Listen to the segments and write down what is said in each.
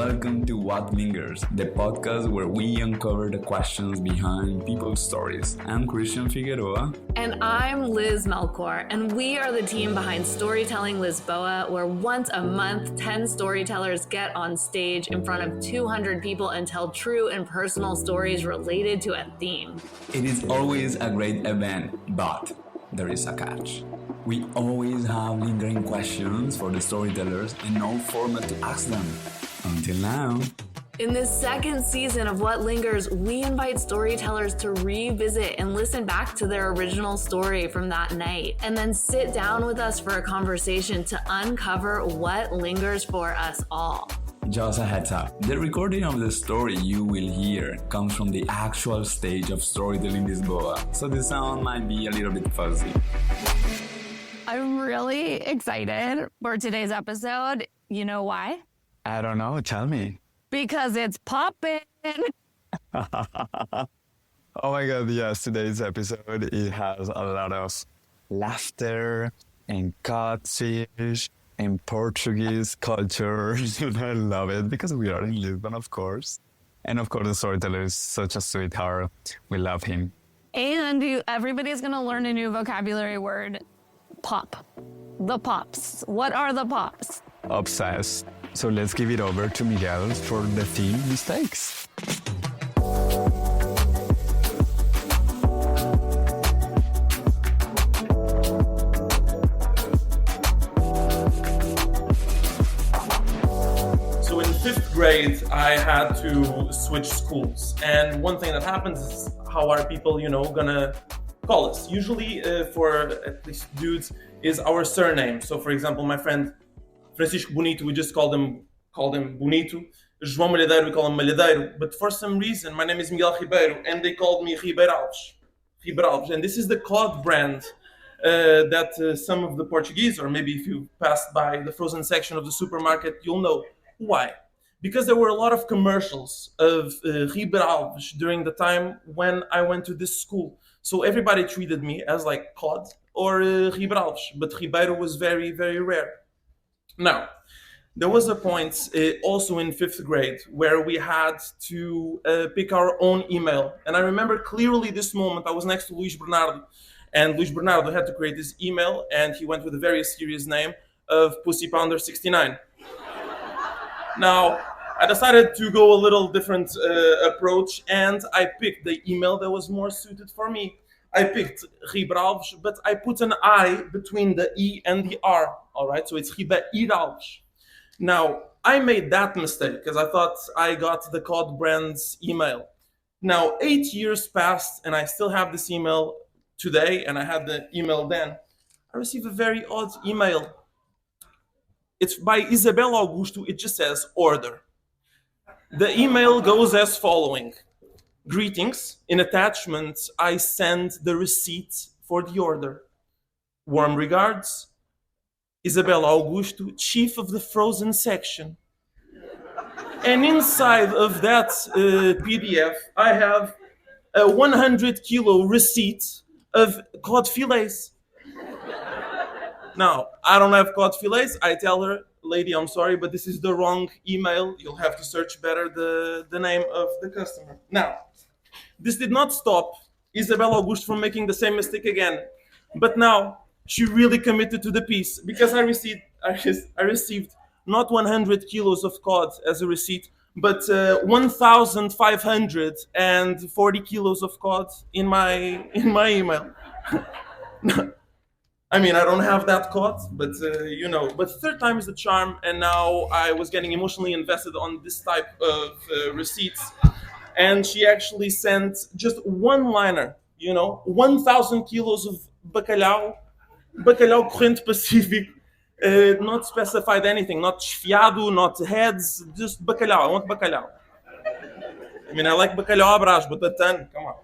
welcome to What Lingers, the podcast where we uncover the questions behind people's stories. I'm Cristian Figueroa. And I'm Liz Melchor, and we are the team behind Storytelling Lisboa, where once a month, 10 storytellers get on stage in front of 200 people and tell true and personal stories related to a theme. It is always a great event, but there is a catch. We always have lingering questions for the storytellers and no format to ask them. Until now. In this second season of What Lingers, we invite storytellers to revisit and listen back to their original story from that night, and then sit down with us for a conversation to uncover what lingers for us all. Just a heads up, the recording of the story you will hear comes from the actual stage of Storytelling Lisboa, so the sound might be a little bit fuzzy. I'm really excited for today's episode. You know why? I don't know. Tell me. Because it's poppin'. Oh my God, yes. Today's episode, it has a lot of laughter and catfish and Portuguese culture. And I love it because we are in Lisbon, of course. And of course, the storyteller is such a sweetheart. We love him. And everybody's going to learn a new vocabulary word. Pop. The pops. What are the pops? Obsessed. So let's give it over to Miguel for the theme mistakes. So in 5th grade, I had to switch schools. And one thing that happens is how are people, gonna call us? Usually for at least dudes is our surname. So for example, my friend Francisco Bonito, we just called him Bonito. João Malheiro, we call him Malheiro. But for some reason, my name is Miguel Ribeiro, and they called me Ribeiro. And this is the cloth brand that some of the Portuguese, or maybe if you passed by the frozen section of the supermarket, you'll know. Why? Because there were a lot of commercials of Ribeiro during the time when I went to this school. So everybody treated me as like Cod or Ribeiro, but Ribeiro was very, very rare. Now, there was a point also in 5th grade where we had to pick our own email. And I remember clearly this moment. I was next to Luis Bernardo, and Luis Bernardo had to create this email, and he went with a very serious name of Pussy Pounder 69. Now, I decided to go a little different approach, and I picked the email that was more suited for me. I picked Ribeiro, but I put an I between the E and the R, all right? So it's Ribeiro. Now, I made that mistake because I thought I got the COD brand's email. Now, 8 years passed, and I still have this email today, and I had the email then. I received a very odd email. It's by Isabel Augusto. It just says, order. The email goes as following. Greetings. In attachment, I send the receipt for the order. Warm regards, Isabel Augusto, chief of the frozen section. And inside of that PDF, I have a 100 kilo receipt of cod fillets. Now, I don't have cod fillets. I tell her, lady, I'm sorry, but this is the wrong email. You'll have to search better the name of the customer. Now, this did not stop Isabel Augusto from making the same mistake again. But now, she really committed to the piece because I received not 100 kilos of cod as a receipt, but 1,540 kilos of cod in my email. I mean, I don't have that cod, but but third time is the charm, and now I was getting emotionally invested on this type of receipts, and she actually sent just one liner, 1,000 kilos of bacalhau corrente Pacific, not specified anything, not esfiado, not heads, just bacalhau. I want bacalhau. I mean, I like bacalhau à Brás, but a ton, come on.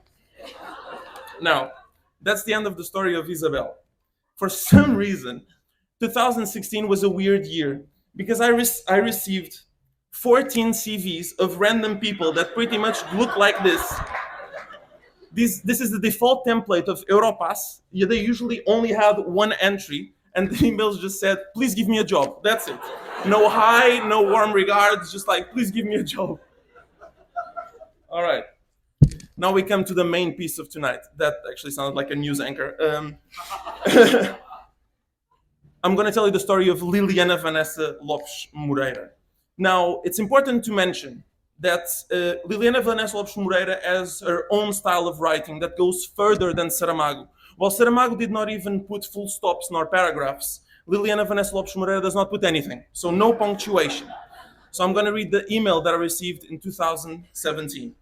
Now, that's the end of the story of Isabel. For some reason, 2016 was a weird year because I received 14 CVs of random people that pretty much look like this. This is the default template of Europass. They usually only had one entry, and the emails just said, please give me a job. That's it. No hi, no warm regards, just like, please give me a job. All right. Now we come to the main piece of tonight. That actually sounded like a news anchor. I'm going to tell you the story of Liliana Vanessa Lopes Moreira. Now, it's important to mention that Liliana Vanessa Lopes Moreira has her own style of writing that goes further than Saramago. While Saramago did not even put full stops nor paragraphs, Liliana Vanessa Lopes Moreira does not put anything, so no punctuation. So I'm going to read the email that I received in 2017.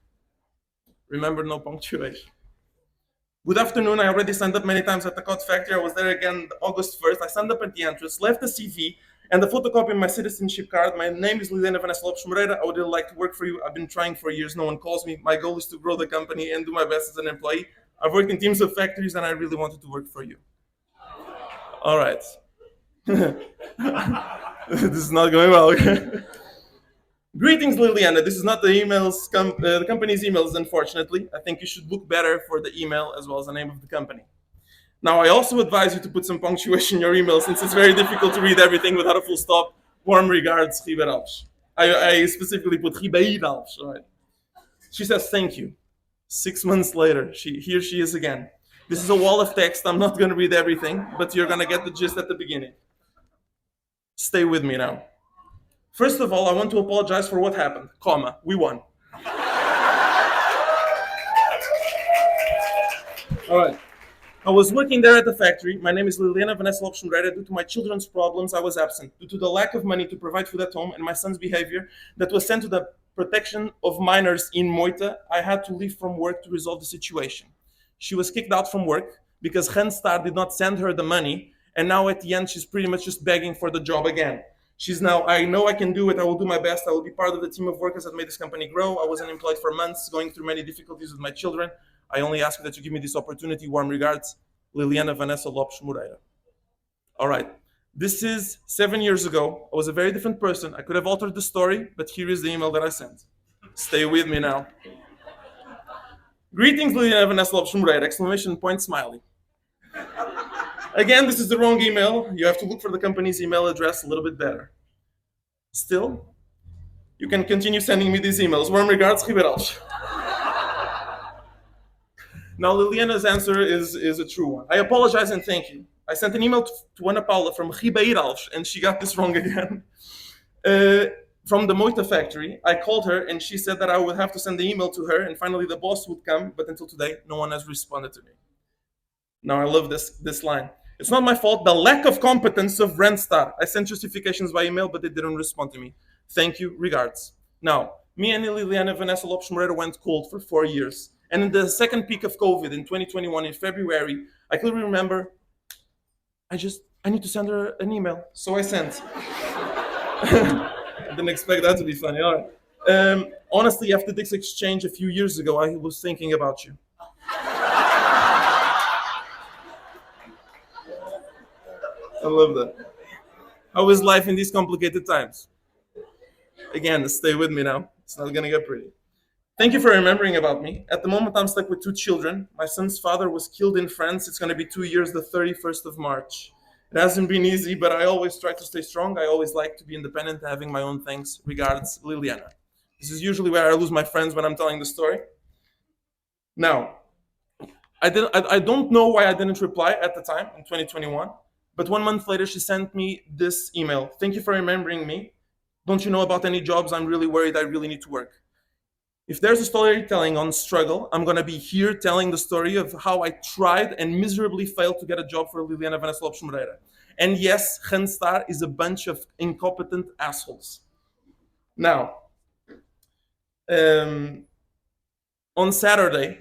Remember, no punctuation. Good afternoon. I already signed up many times at the Code Factory. I was there again August 1st. I signed up at the entrance, left the CV and the photocopy of my citizenship card. My name is Liliana Vanessa Lopes Moreira. I would really like to work for you. I've been trying for years. No one calls me. My goal is to grow the company and do my best as an employee. I've worked in teams of factories and I really wanted to work for you. All right. This is not going well. Greetings, Liliana. This is not the the company's emails, unfortunately. I think you should look better for the email as well as the name of the company. Now, I also advise you to put some punctuation in your email since it's very difficult to read everything without a full stop. Warm regards, Ribeiro. I specifically put Ribeiro. Right. She says, thank you. 6 months later, here she is again. This is a wall of text. I'm not going to read everything, but you're going to get the gist at the beginning. Stay with me now. First of all, I want to apologize for what happened, comma, we won. All right. I was working there at the factory. My name is Liliana Vanessa Lopes Moreira. Due to my children's problems, I was absent. Due to the lack of money to provide food at home and my son's behavior that was sent to the protection of minors in Moita, I had to leave from work to resolve the situation. She was kicked out from work because Randstad did not send her the money, and now at the end, she's pretty much just begging for the job again. She's now, I know I can do it. I will do my best. I will be part of the team of workers that made this company grow. I was unemployed for months, going through many difficulties with my children. I only ask that you give me this opportunity. Warm regards, Liliana Vanessa Lopes Moreira. All right. This is 7 years ago. I was a very different person. I could have altered the story, but here is the email that I sent. Stay with me now. Greetings, Liliana Vanessa Lopes Moreira, exclamation point, smiley. Again, this is the wrong email. You have to look for the company's email address a little bit better. Still, you can continue sending me these emails. Warm regards, Ribeiro. Now, Liliana's answer is a true one. I apologize and thank you. I sent an email to Ana Paula from Ribeiro, and she got this wrong again. From the Moita factory, I called her, and she said that I would have to send the email to her, and finally the boss would come, but until today, no one has responded to me. Now, I love this line. It's not my fault, the lack of competence of Randstad. I sent justifications by email, but they didn't respond to me. Thank you, regards. Now, me and Liliana Vanessa Lopes Moreira went cold for 4 years. And in the second peak of COVID in 2021, in February, I clearly remember, I need to send her an email. So I sent. I didn't expect that to be funny. All right. Honestly, after this exchange a few years ago, I was thinking about you. I love that. How is life in these complicated times? Again, stay with me now. It's not gonna get pretty. Thank you for remembering about me. At the moment, I'm stuck with 2 children. My son's father was killed in France. It's gonna be 2 years, the 31st of March. It hasn't been easy, but I always try to stay strong. I always like to be independent, having my own things. Regards, Liliana. This is usually where I lose my friends when I'm telling the story. Now, I don't know why I didn't reply at the time in 2021. But 1 month later, she sent me this email. Thank you for remembering me. Don't you know about any jobs? I'm really worried. I really need to work. If there's a storytelling on struggle, I'm going to be here telling the story of how I tried and miserably failed to get a job for Liliana Vanessa Lopes Moreira. And yes, Randstad is a bunch of incompetent assholes. Now, on Saturday,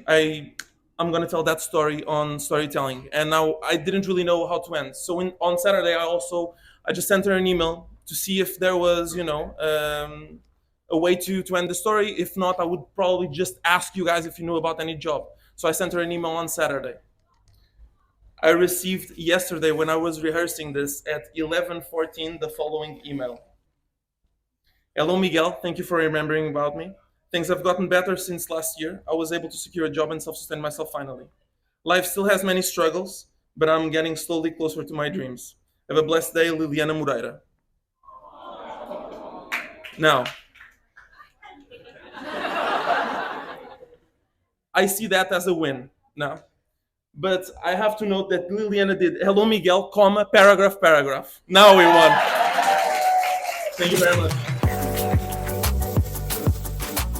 I'm going to tell that story on storytelling. And now I didn't really know how to end. So on Saturday, I just sent her an email to see if there was, a way to end the story. If not, I would probably just ask you guys if you knew about any job. So I sent her an email on Saturday. I received yesterday, when I was rehearsing this, at 11:14, the following email. Hello, Miguel. Thank you for remembering about me. Things have gotten better since last year. I was able to secure a job and self-sustain myself finally. Life still has many struggles, but I'm getting slowly closer to my dreams. Have a blessed day, Liliana Moreira. Now, I see that as a win now. But I have to note that Liliana did hello Miguel, comma, paragraph, paragraph. Now we won. Thank you very much.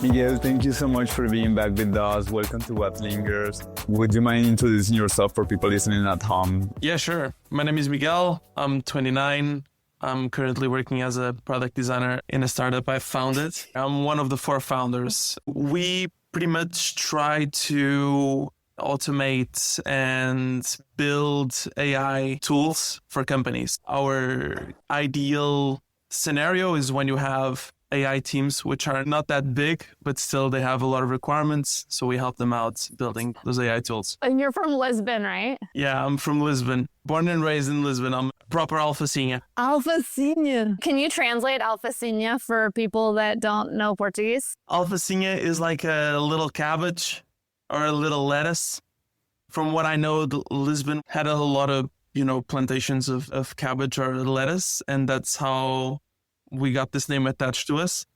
Miguel, thank you so much for being back with us. Welcome to What Lingers. Would you mind introducing yourself for people listening at home? Yeah, sure. My name is Miguel. I'm 29. I'm currently working as a product designer in a startup I founded. I'm one of the 4 founders. We pretty much try to automate and build AI tools for companies. Our ideal scenario is when you have AI teams which are not that big, but still they have a lot of requirements. So we help them out building those AI tools. And you're from Lisbon, right? Yeah, I'm from Lisbon. Born and raised in Lisbon. I'm proper Alfacinha. Alfacinha. Can you translate Alfacinha for people that don't know Portuguese? Alfacinha is like a little cabbage or a little lettuce. From what I know, Lisbon had a lot of, plantations of cabbage or lettuce, and that's how we got this name attached to us.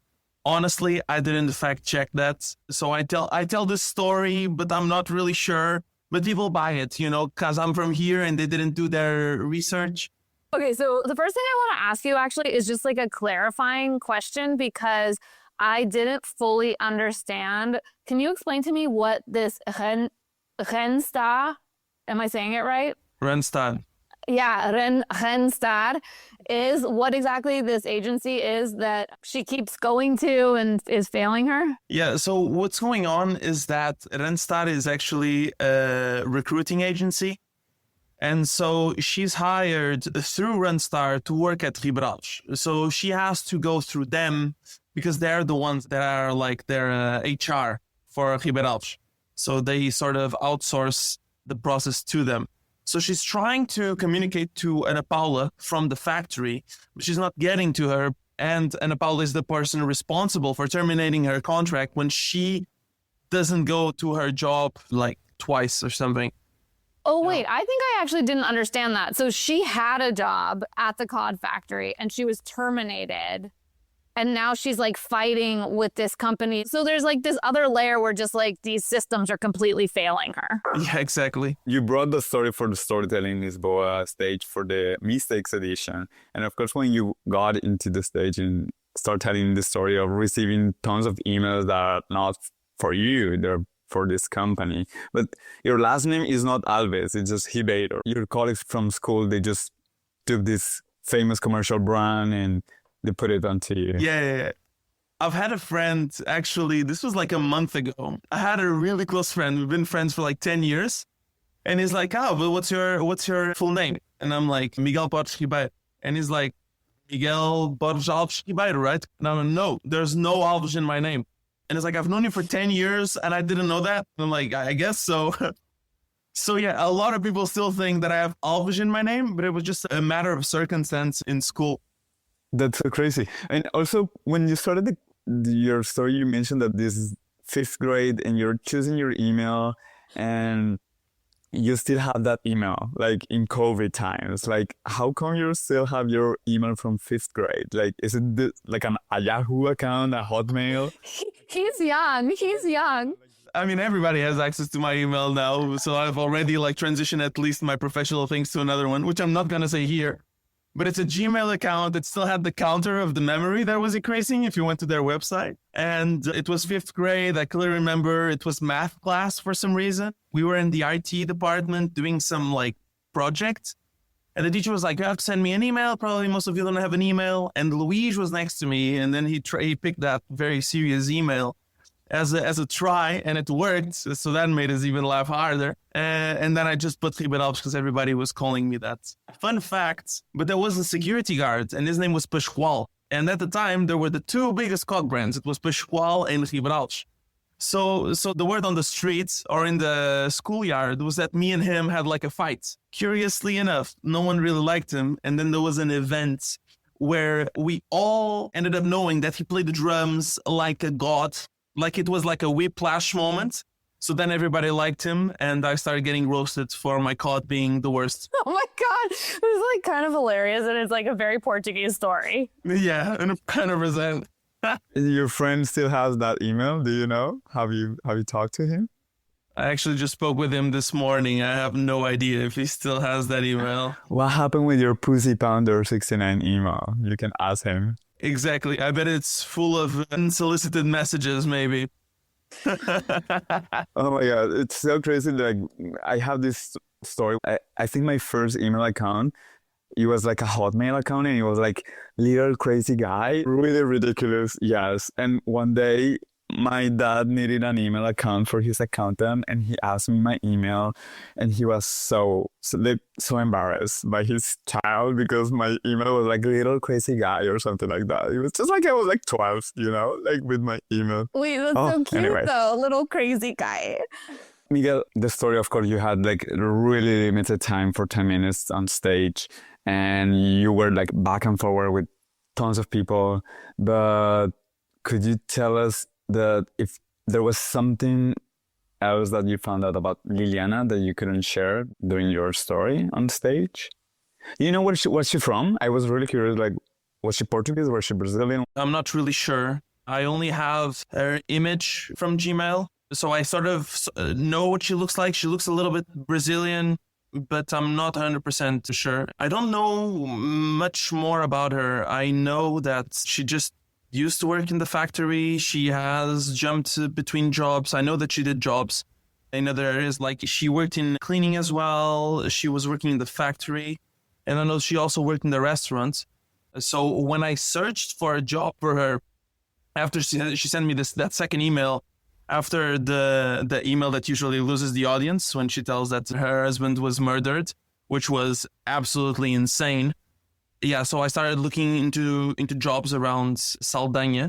Honestly, I didn't fact check that. So I tell this story, but I'm not really sure. But people buy it, because I'm from here and they didn't do their research. Okay, so the first thing I want to ask you actually is just like a clarifying question because I didn't fully understand. Can you explain to me what this Randstad, am I saying it right? Randstad. Yeah, Randstad is what exactly this agency is that she keeps going to and is failing her? Yeah, so what's going on is that Randstad is actually a recruiting agency. And so she's hired through Randstad to work at Ribeiro. So she has to go through them because they're the ones that are like their HR for Ribeiro. So they sort of outsource the process to them. So she's trying to communicate to Ana Paula from the factory, but she's not getting to her. And Ana Paula is the person responsible for terminating her contract when she doesn't go to her job like twice or something. Oh, wait, I think I actually didn't understand that. So she had a job at the cod factory and she was terminated. And now she's like fighting with this company. So there's like this other layer where just like these systems are completely failing her. Yeah, exactly. You brought the story for the Storytelling Lisboa stage for the Mistakes edition. And of course, when you got into the stage and start telling the story of receiving tons of emails that are not for you, they're for this company. But your last name is not Alves, it's just Ribeiro. Your colleagues from school, they just took this famous commercial brand and they put it onto you. Yeah. I've had a friend, actually, this was like a month ago. I had a really close friend. We've been friends for like 10 years. And he's like, but what's your full name? And I'm like, Miguel Borges Ribeiro. And he's like, Miguel Borges Alves Ribeiro, right? And I'm like, no, there's no Alves in my name. And it's like, I've known you for 10 years and I didn't know that. And I'm like, I guess so. So yeah, a lot of people still think that I have Alves in my name, but it was just a matter of circumstance in school. That's so crazy. And also, when you started your story, you mentioned that this is 5th grade and you're choosing your email and you still have that email, like in COVID times. Like, how come you still have your email from 5th grade? Like, is it like a Yahoo account, a Hotmail? He's young. I mean, everybody has access to my email now. So I've already like transitioned at least my professional things to another one, which I'm not going to say here. But it's a Gmail account that still had the counter of the memory that was increasing if you went to their website. And it was 5th grade. I clearly remember it was math class for some reason. We were in the IT department doing some like project. And the teacher was like, you have to send me an email. Probably most of you don't have an email. And Luis was next to me. And then he picked that very serious email as a try, and it worked. So that made us even laugh harder. And then I just put Ribeiro because everybody was calling me that. Fun fact, but there was a security guard, and his name was Pascual. And at the time, there were the 2 biggest cog brands. It was Pascual and Ribeiro. So the word on the streets or in the schoolyard was that me and him had like a fight. Curiously enough, no one really liked him. And then there was an event where we all ended up knowing that he played the drums like a god. Like it was like a whiplash moment. So then everybody liked him, and I started getting roasted for my cod being the worst. Oh my God. It was like kind of hilarious, and it's like a very Portuguese story. Yeah, and 100%. Your friend still has that email. Do you know? Have you talked to him? I actually just spoke with him this morning. I have no idea if he still has that email. What happened with your Pussy Pounder 69 email? You can ask him. Exactly. I bet it's full of unsolicited messages, maybe. Oh my God, it's so crazy. Like, I have this story. I think my first email account, it was like a Hotmail account, and it was like little crazy guy, really ridiculous. Yes. And one day my dad needed an email account for his accountant, and he asked me my email, and he was so embarrassed by his child because my email was like little crazy guy or something like that. It was just like I was like 12, like with my email. Wait, that's so cute anyway. though. Little crazy guy. Miguel, the story, of course, you had like really limited time for 10 minutes on stage, and you were like back and forward with tons of people. But could you tell us that if there was something else that you found out about Liliana that you couldn't share during your story on stage? You know, where's she from? I was really curious, like, was she Portuguese? Was she Brazilian? I'm not really sure. I only have her image from Gmail. So I sort of know what she looks like. She looks a little bit Brazilian, but I'm not 100% sure. I don't know much more about her. I know that she just used to work in the factory. She has jumped between jobs. I know that she did jobs in other areas. Like she worked in cleaning as well. She was working in the factory. And I know she also worked in the restaurant. So when I searched for a job for her, after she sent me that second email, after the email that usually loses the audience when she tells that her husband was murdered, which was absolutely insane. Yeah, so I started looking into jobs around Saldanha,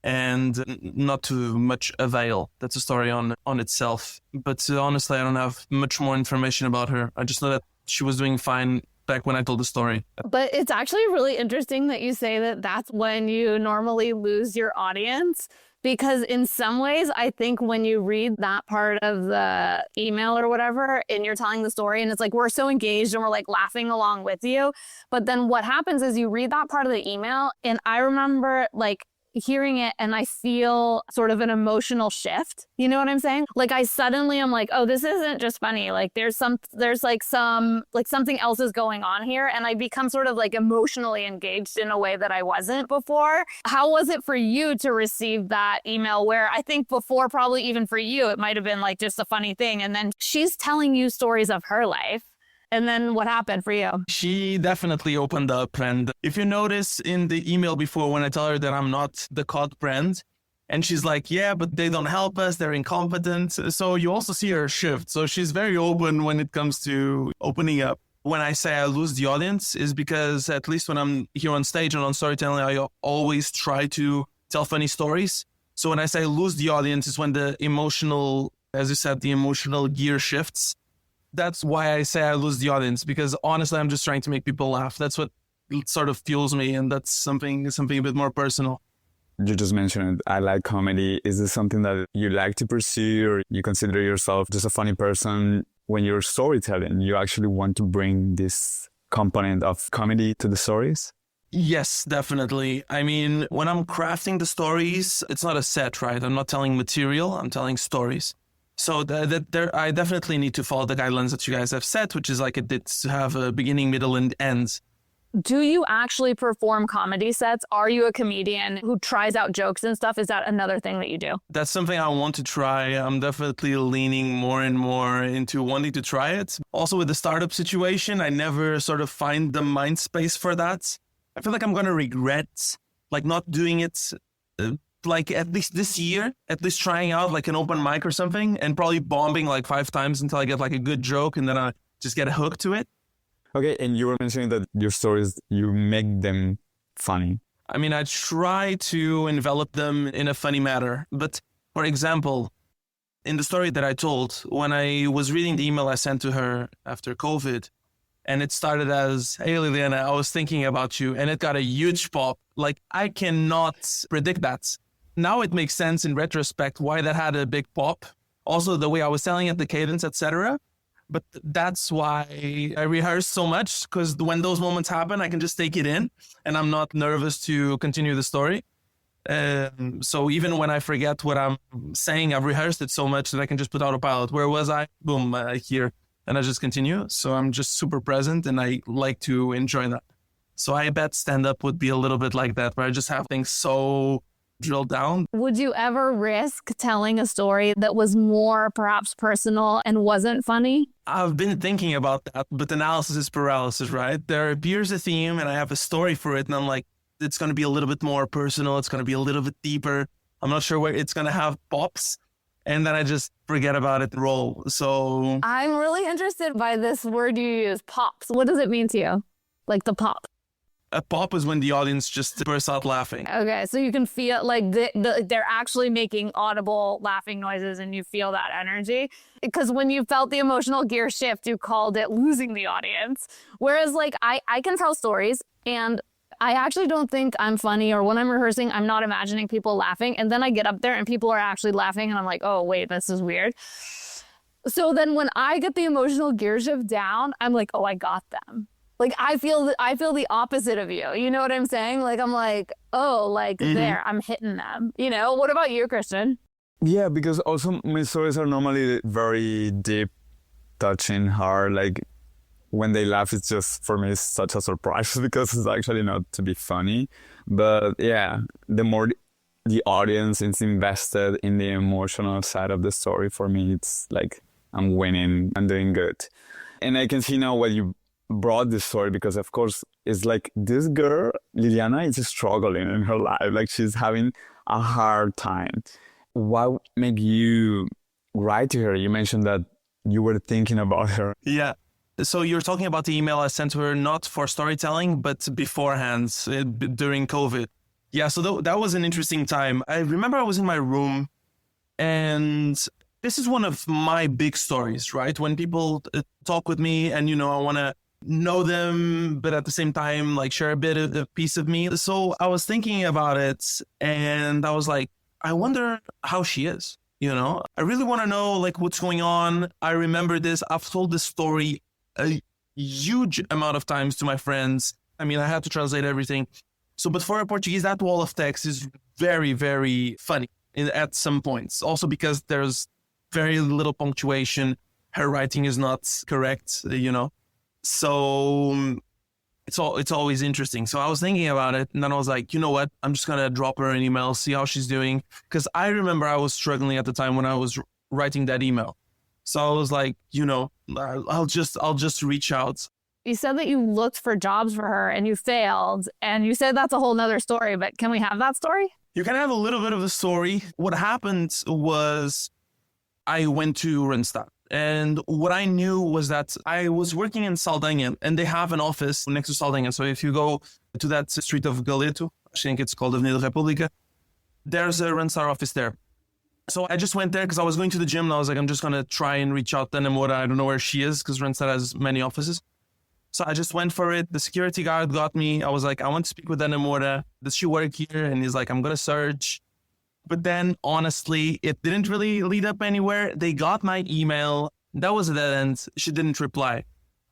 and not to much avail. That's a story on itself. But honestly, I don't have much more information about her. I just know that she was doing fine back when I told the story. But it's actually really interesting that you say that that's when you normally lose your audience. Because in some ways, I think when you read that part of the email or whatever, and you're telling the story, and it's like, we're so engaged and we're like laughing along with you. But then what happens is you read that part of the email, and I remember like hearing it and I feel sort of an emotional shift. You know what I'm saying? Like I suddenly am like, oh, this isn't just funny. Like there's something else is going on here. And I become sort of like emotionally engaged in a way that I wasn't before. How was it for you to receive that email where I think before, probably even for you, it might have been like just a funny thing. And then she's telling you stories of her life. And then what happened for you? She definitely opened up. And if you notice in the email before, when I tell her that I'm not the COD brand, and she's like, yeah, but they don't help us, they're incompetent. So you also see her shift. So she's very open when it comes to opening up. When I say I lose the audience is because at least when I'm here on stage and on storytelling, I always try to tell funny stories. So when I say lose the audience is when the emotional, as you said, the emotional gear shifts. That's why I say I lose the audience, because honestly, I'm just trying to make people laugh. That's what sort of fuels me, and that's something a bit more personal. You just mentioned I like comedy. Is this something that you like to pursue, or you consider yourself just a funny person? When you're storytelling, you actually want to bring this component of comedy to the stories? Yes, definitely. I mean, when I'm crafting the stories, it's not a set, right? I'm not telling material, I'm telling stories. So I definitely need to follow the guidelines that you guys have set, which is like it did to have a beginning, middle, and end. Do you actually perform comedy sets? Are you a comedian who tries out jokes and stuff? Is that another thing that you do? That's something I want to try. I'm definitely leaning more and more into wanting to try it. Also with the startup situation, I never sort of find the mind space for that. I feel like I'm going to regret like not doing it like at least this year, at least trying out like an open mic or something and probably bombing like 5 times until I get like a good joke and then I just get hooked to it. Okay, and you were mentioning that your stories, you make them funny. I mean, I try to envelop them in a funny manner. But for example, in the story that I told, when I was reading the email I sent to her after COVID, and it started as, hey, Liliana, I was thinking about you, and it got a huge pop. Like, I cannot predict that. Now it makes sense in retrospect why that had a big pop. Also the way I was telling it, the cadence, etc. But that's why I rehearse so much, because when those moments happen, I can just take it in and I'm not nervous to continue the story. So even when I forget what I'm saying, I've rehearsed it so much that I can just put out a pilot. Where was I? Boom, here. And I just continue. So I'm just super present and I like to enjoy that. So I bet stand-up would be a little bit like that, where I just have things so drilled down. Would you ever risk telling a story that was more perhaps personal and wasn't funny? I've been thinking about that, but analysis is paralysis, right? There appears a theme and I have a story for it and I'm like, it's going to be a little bit more personal. It's going to be a little bit deeper. I'm not sure where it's going to have pops. And then I just forget about it and roll. So I'm really interested by this word you use, pops. What does it mean to you? Like the pop? a pop is when the audience just bursts out laughing. Okay, so you can feel like they're actually making audible laughing noises and you feel that energy. Because when you felt the emotional gear shift, you called it losing the audience. Whereas like I can tell stories and I actually don't think I'm funny, or when I'm rehearsing, I'm not imagining people laughing. And then I get up there and people are actually laughing and I'm like, oh, wait, this is weird. So then when I get the emotional gear shift down, I'm like, oh, I got them. Like, I feel the opposite of you. You know what I'm saying? Like, I'm like, oh, like there, I'm hitting them. You know, what about you, Cristian? Yeah, because also my stories are normally very deep, touching, hard. Like when they laugh, it's just, for me, it's such a surprise because it's actually not to be funny. But yeah, the more the audience is invested in the emotional side of the story, for me, it's like I'm winning, I'm doing good. And I can see now what you brought this story, because of course it's like this girl Liliana is struggling in her life, like she's having a hard time. What made you write to her? You mentioned that you were thinking about her. Yeah, so you're talking about the email I sent to her, not for storytelling but beforehand, during COVID. Yeah, so that was an interesting time. I remember I was in my room, and this is one of my big stories, right? When people talk with me and, you know, I want to know them, but at the same time, like, share a piece of me. So I was thinking about it and I was like, I wonder how she is, you know? I really want to know, like, what's going on. I remember this. I've told this story a huge amount of times to my friends. I mean, I had to translate everything. So, but for a Portuguese, that wall of text is very, very funny at some points. Also because there's very little punctuation. Her writing is not correct, you know? So it's always interesting. So I was thinking about it, and then I was like, you know what? I'm just gonna drop her an email, see how she's doing. Because I remember I was struggling at the time when I was writing that email. So I was like, you know, I'll just reach out. You said that you looked for jobs for her and you failed, and you said that's a whole nother story, but can we have that story? You can have a little bit of the story. What happened was I went to Randstad. And what I knew was that I was working in Saldanha, and they have an office next to Saldanha. So if you go to that street of Galeto, I think it's called Avenida República, there's a Randstad office there. So I just went there because I was going to the gym, and I was like, I'm just going to try and reach out to Namora. I don't know where she is because Randstad has many offices. So I just went for it. The security guard got me. I was like, I want to speak with Namora. Does she work here? And he's like, I'm going to search. But then, honestly, it didn't really lead up anywhere. They got my email. That was a dead end. She didn't reply.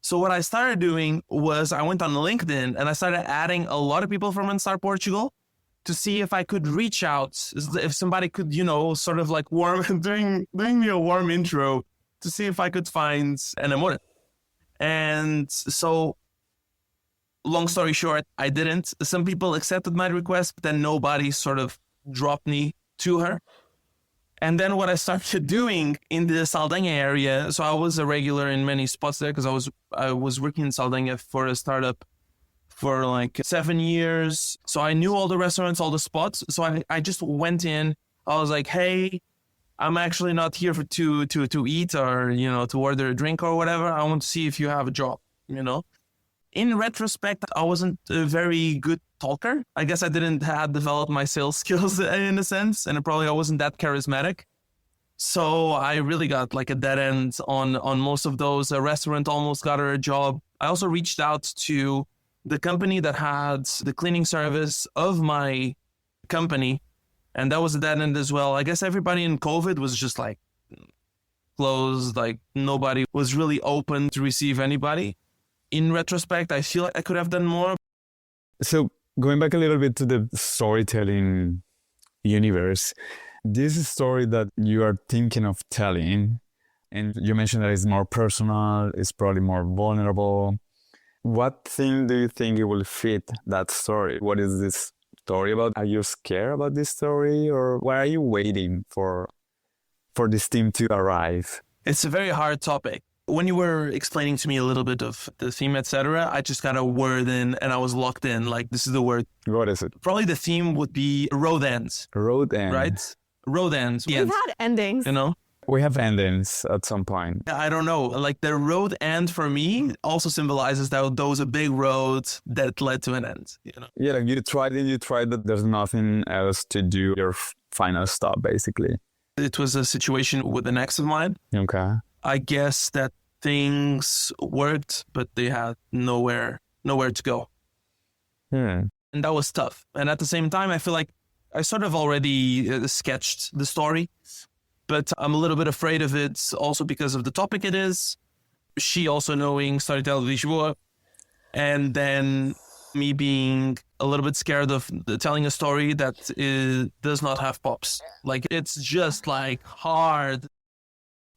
So what I started doing was I went on LinkedIn and I started adding a lot of people from Randstad Portugal to see if I could reach out, if somebody could, you know, sort of like doing me a warm intro to see if I could find an Amor. And so, long story short, I didn't. Some people accepted my request, but then nobody sort of dropped me to her. And then what I started doing in the Saldanha area, so I was a regular in many spots there because I was working in Saldanha for a startup for like 7 years. So I knew all the restaurants, all the spots. So I just went in. I was like, hey, I'm actually not here to eat or, you know, to order a drink or whatever. I want to see if you have a job, you know. In retrospect, I wasn't a very good talker. I guess I didn't have developed my sales skills in a sense, and I wasn't that charismatic. So I really got like a dead end on most of those. A restaurant almost got her a job. I also reached out to the company that had the cleaning service of my company, and that was a dead end as well. I guess everybody in COVID was just like closed. Like nobody was really open to receive anybody. In retrospect, I feel like I could have done more. So going back a little bit to the storytelling universe, this story that you are thinking of telling, and you mentioned that it's more personal, it's probably more vulnerable. What thing do you think it will fit that story? What is this story about? Are you scared about this story, or why are you waiting for this team to arrive? It's a very hard topic. When you were explaining to me a little bit of the theme, etc., I just got a word in and I was locked in. Like, this is the word. What is it? Probably the theme would be road ends. Road end. Right? Road ends. We've had endings. You know? We have endings at some point. I don't know. Like the road end for me also symbolizes that those are big roads that led to an end. You know? Yeah, like you tried that there's nothing else to do. Your final stop, basically. It was a situation with an ex of mine. Okay. I guess that things worked, but they had nowhere to go. And that was tough. And at the same time, I feel like I sort of already sketched the story, but I'm a little bit afraid of it also because of the topic it is. She also knowing Storyteller Lisbon, and then me being a little bit scared of telling a story that does not have pops. Like, it's just like hard.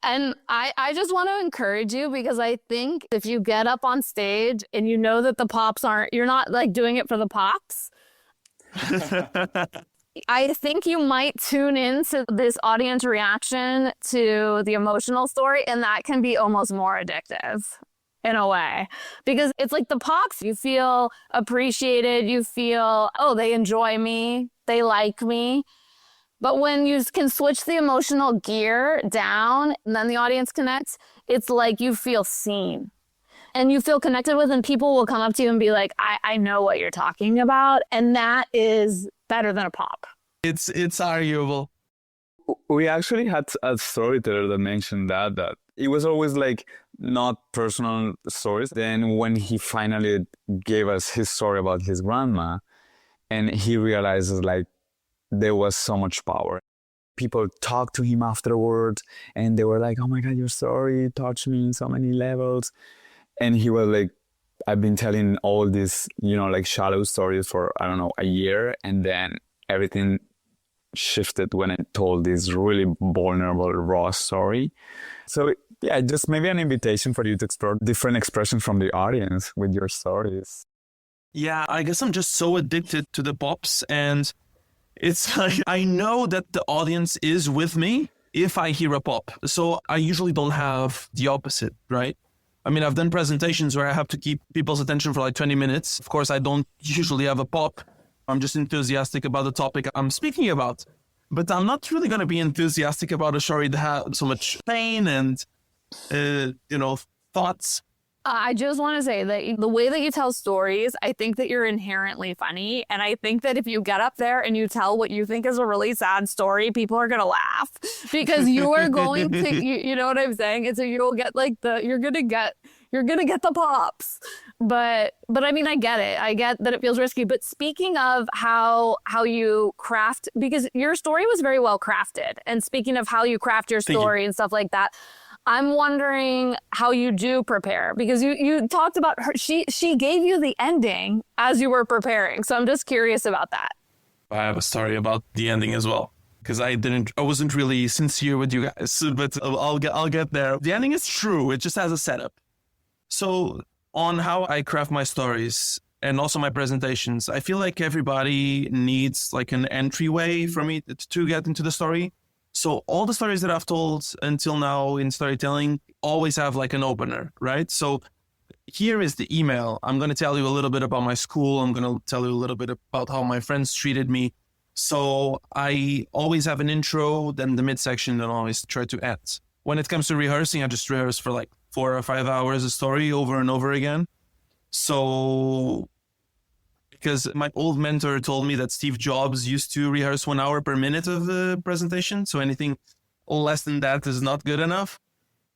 And I just want to encourage you, because I think if you get up on stage and you know that the pops you're not like doing it for the pops. I think you might tune into this audience reaction to the emotional story, and that can be almost more addictive in a way, because it's like the pops, you feel appreciated, you feel, oh, they enjoy me, they like me. But when you can switch the emotional gear down and then the audience connects, it's like you feel seen and you feel connected with, and people will come up to you and be like, I know what you're talking about. And that is better than a pop. It's arguable. We actually had a storyteller that mentioned that it was always like not personal stories. Then when he finally gave us his story about his grandma, and he realizes like, there was so much power. People talked to him afterwards and they were like, oh my God, your story touched me in so many levels. And he was like, I've been telling all these, like shallow stories for, I don't know, a year. And then everything shifted when I told this really vulnerable, raw story. So yeah, just maybe an invitation for you to explore different expressions from the audience with your stories. Yeah, I guess I'm just so addicted to the pops, and it's like, I know that the audience is with me if I hear a pop. So I usually don't have the opposite, right? I mean, I've done presentations where I have to keep people's attention for like 20 minutes. Of course, I don't usually have a pop. I'm just enthusiastic about the topic I'm speaking about. But I'm not really going to be enthusiastic about a story that has so much pain and, thoughts. I just want to say that the way that you tell stories, I think that you're inherently funny. And I think that if you get up there and you tell what you think is a really sad story, people are going to laugh because you are going to, you know what I'm saying? And so you'll get like you're going to get the pops. But I mean, I get it. I get that it feels risky. But speaking of how you craft, because your story was very well crafted. And speaking of how you craft your story and stuff like that, I'm wondering how you do prepare, because you talked about her. She gave you the ending as you were preparing. So I'm just curious about that. I have a story about the ending as well, because I wasn't really sincere with you guys, but I'll get there. The ending is true. It just has a setup. So on how I craft my stories and also my presentations, I feel like everybody needs like an entryway for me to get into the story. So all the stories that I've told until now in storytelling always have like an opener, right? So here is the email. I'm going to tell you a little bit about my school. I'm going to tell you a little bit about how my friends treated me. So I always have an intro, then the midsection, and always try to end. When it comes to rehearsing, I just rehearse for like 4 or 5 hours a story over and over again. So because my old mentor told me that Steve Jobs used to rehearse 1 hour per minute of the presentation. So anything less than that is not good enough.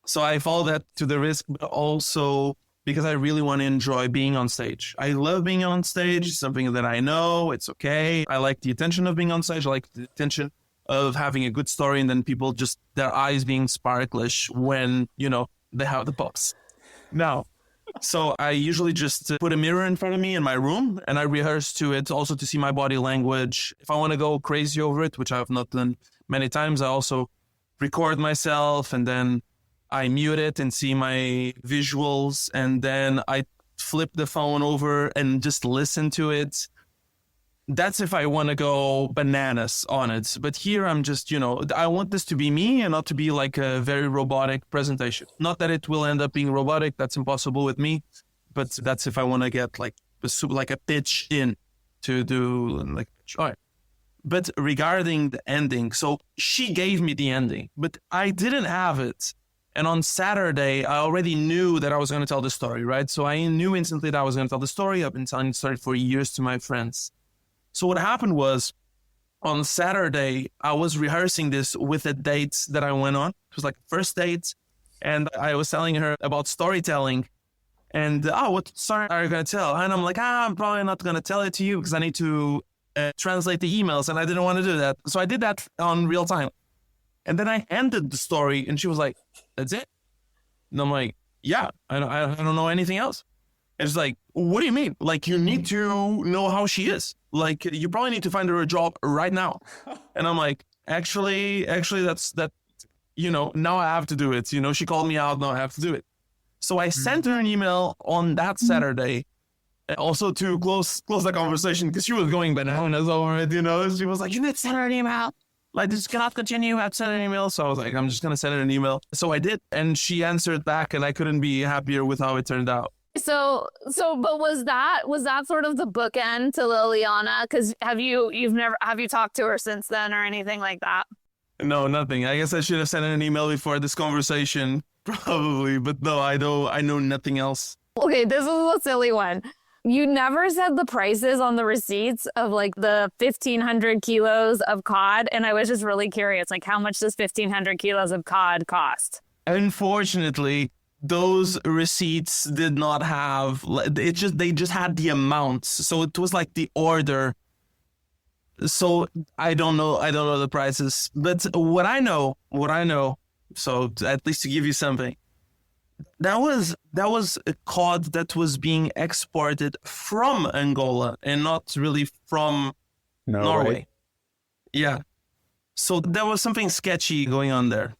So I follow that to the risk, but also because I really want to enjoy being on stage. I love being on stage. It's something that I know. It's okay. I like the attention of being on stage. I like the attention of having a good story and then people just, their eyes being sparklish when, they have the pops. Now, so I usually just put a mirror in front of me in my room and I rehearse to it also to see my body language. If I want to go crazy over it, which I have not done many times, I also record myself and then I mute it and see my visuals. And then I flip the phone over and just listen to it. That's if I want to go bananas on it. But here I'm just, I want this to be me and not to be like a very robotic presentation. Not that it will end up being robotic. That's impossible with me. But that's if I want to get like a pitch in to do like, all right. But regarding the ending, so she gave me the ending, but I didn't have it. And on Saturday, I already knew that I was going to tell the story, right? So I knew instantly that I was going to tell the story. I've been telling the story for years to my friends. So what happened was on Saturday, I was rehearsing this with a date that I went on. It was like first date. And I was telling her about storytelling and, what story are you going to tell? And I'm like, I'm probably not going to tell it to you because I need to translate the emails. And I didn't want to do that. So I did that on real time. And then I ended the story and she was like, that's it? And I'm like, yeah, I don't know anything else. And she's like, what do you mean? Like, you need to know how she is. Like, you probably need to find her a job right now. And I'm like, actually, that, now I have to do it. She called me out, now I have to do it. So I sent her an email on that Saturday, also to close the conversation because she was going bananas over it, She was like, you need to send her an email. Like, this cannot continue. I've sent an email. So I was like, I'm just going to send her an email. So I did. And she answered back and I couldn't be happier with how it turned out. So, but was that sort of the bookend to Liliana? Because have you talked to her since then or anything like that? No, nothing. I guess I should have sent her an email before this conversation, probably. But no, I know nothing else. Okay, this is a silly one. You never said the prices on the receipts of like the 1,500 kilos of cod. And I was just really curious, like how much does 1,500 kilos of cod cost? Unfortunately, those receipts did not have they just had the amounts. So it was like the order. So I don't know the prices. But what I know, so at least to give you something. That was a cod that was being exported from Angola and not really from Norway. Yeah. So there was something sketchy going on there.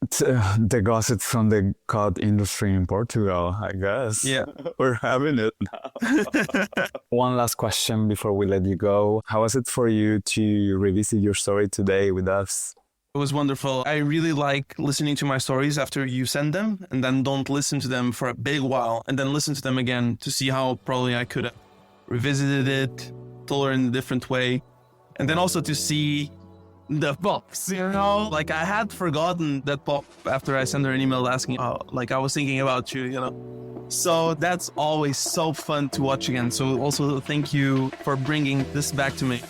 The gossip from the cod industry in Portugal, I guess. Yeah. We're having it now. One last question before we let you go. How was it for you to revisit your story today with us? It was wonderful. I really like listening to my stories after you send them and then don't listen to them for a big while and then listen to them again to see how probably I could have revisited it, told her in a different way. And then also to see the pops, like I had forgotten that pop after I sent her an email asking, like I was thinking about you, So that's always so fun to watch again. So also thank you for bringing this back to me.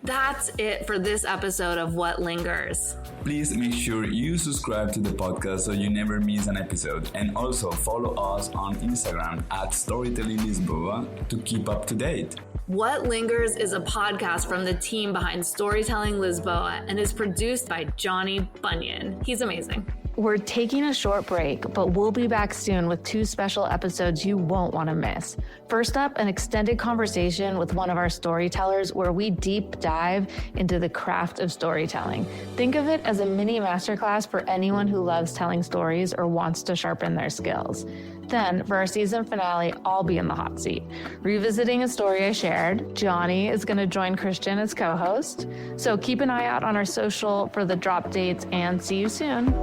That's it for this episode of What Lingers. Please make sure you subscribe to the podcast so you never miss an episode. And also follow us on Instagram at Storyteller Lisbon to keep up to date. What Lingers is a podcast from the team behind Storytelling Lisboa and is produced by Jonny Bunyan. He's amazing. We're taking a short break, but we'll be back soon with 2 special episodes you won't want to miss. First up, an extended conversation with one of our storytellers where we deep dive into the craft of storytelling. Think of it as a mini masterclass for anyone who loves telling stories or wants to sharpen their skills. Then, for our season finale, I'll be in the hot seat. Revisiting a story I shared, Jonny is going to join Cristian as co-host. So keep an eye out on our social for the drop dates and see you soon.